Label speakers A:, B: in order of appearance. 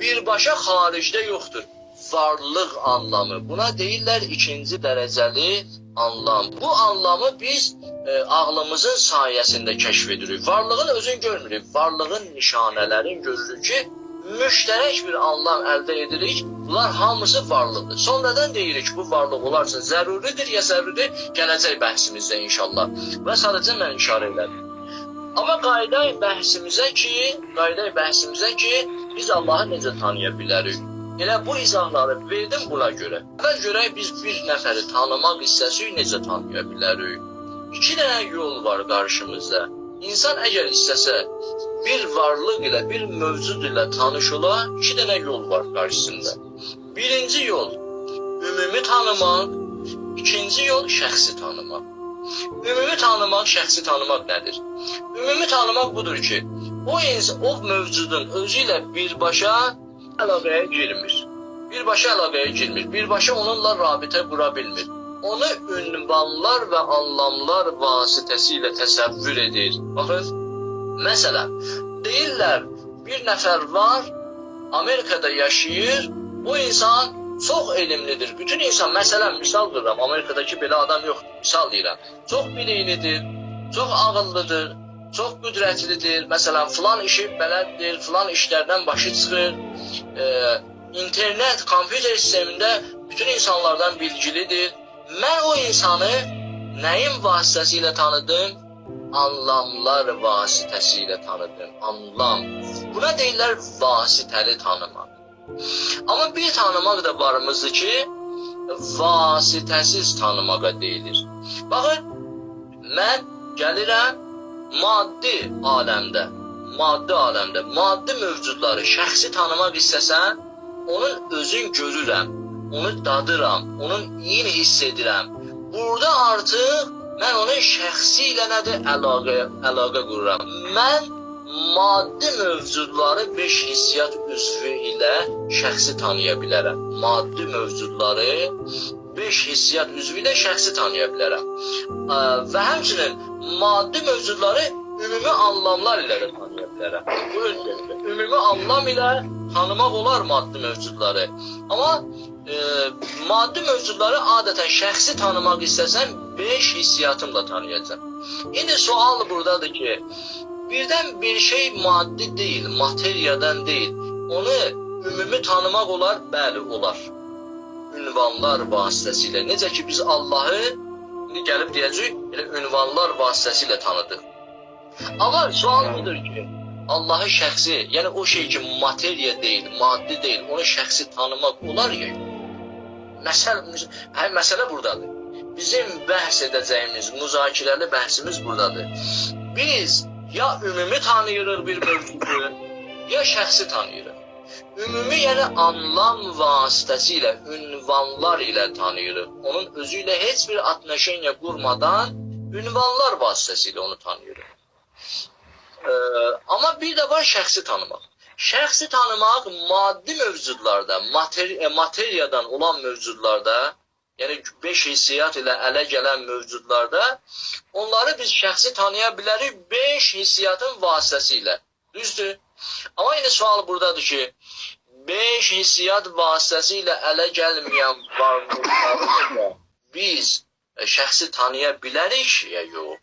A: birbaşa xaricdə yoxdur. Varlıq anlamı. Buna deyirlər ikinci dərəcəli anlam. Bu anlamı biz ağlımızın sayəsində kəşf edirik. Varlığın özünü görmürük. Varlığın nişanələrini görürük ki, müştərək bir anlam əldə edirik. Bunlar hamısı varlıqdır. Sonradan deyirik ki, bu varlıq onlar üçün zəruridir ya zəruridir, gələcək bəhsimizdə inşallah. Və sadəcə mən işarə elədim. Amma qayda bəhsimizə ki, biz Allahı necə tanıya bilərik? Elə bu izahları verdim buna görə. Əvvəl görək biz bir nəfəri tanımaq istəsək necə tanıya bilərik? İki dənə yol var qarşımızda. İnsan əgər istəsə bir varlıq ilə, bir mövcud ilə tanış ola, iki dənə yol var qarşısında. Birinci yol ümumi tanımaq, ikinci yol şəxsi tanımaq. Ümumi tanımaq, şəxsi tanımaq nədir? Ümumi tanımaq budur ki, o mövcudun özü ilə birbaşa əlaqəyə girmir. Birbaşa onunla rabitə qura bilmir. Onu ünvanlar və anlamlar vasitəsilə təsəvvür edir. Baxın, məsələn, deyirlər, bir nəfər var, Amerikada yaşayır, bu insan çox elmlidir. Bütün insan, məsələn, misal verirəm, Amerikadakı belə adam yoxdur, misal deyirəm. Çox biliklidir, çox ağıllıdır, çox qüdrətlidir. Məsələn, filan işi bələddir, filan işlərdən başı çıxır. İnternet, kompüter sistemində bütün insanlardan bilgilidir. Mən o insanı nəyin vasitəsilə tanıdım? Anlamlar vasitəsilə tanıdım. Anlam. Buna deyirlər vasitəli tanımaq. Amma bir tanımaq da varımızdır ki, vasitəsiz tanımağa deyilir. Baxın, mən gəlirəm maddi aləmdə, maddi mövcudları şəxsi tanımaq istəsən, onun özün görürəm, onu dadıram, onun iyini hiss edirəm. Burada artıq mən onun şəxsi ilə nədir? Əlaqə qururam. Mən maddi mövcudları 5 hissiyat üzvü ilə şəxsi tanıya bilərəm. Maddi mövcudları 5 hissiyat üzvü ilə şəxsi tanıya bilərəm. Və həmçinin maddi mövcudları ümumi anlamlar ilə də tanıya bilərəm. Bu özgürlükdə. Ümumi anlam ilə tanımaq olar maddi mövcudları. Amma maddi mövcudları adətən şəxsi tanımaq istəsən 5 hissiyatımla tanıyacam. İndi sual buradadır ki, birdən bir şey maddi deyil, materiyadan deyil. Onu ümumi tanımaq olar, bəli olar. Ünvanlar vasitəsilə. Necə ki biz Allahı gəlib deyəcək, elə ünvanlar vasitəsilə tanıdıq. Amma sual budur ki, Allahı şəxsi, yəni o şey ki materiya deyil, maddi deyil, onu şəxsi tanımaq olar ya. Məsələ buradadır. Bizim bəhs edəcəyimiz, müzakirəli bəhsimiz buradadır. Biz ya ümumi tanıyırıq bir mövcudu, ya şəxsi tanıyırıq. Ümumi, yəni anlam vasitəsilə, ünvanlar ilə tanıyırıq. Onun özü ilə heç bir atnaşenya qurmadan ünvanlar vasitəsilə onu tanıyırıq. Amma bir də var şəxsi tanımaq. Şəxsi tanımaq maddi mövcudlarda, materiyadan olan mövcudlarda, yəni 5 hissiyat ilə ələ gələn mövcudlarda, onları biz şəxsi tanıya bilərik 5 hissiyatın vasitəsilə. Düzdür? Amma yine sual buradadır ki, 5 hissiyat vasitəsilə ələ gəlməyən varlıqları biz şəxsi tanıya bilərik ya yox?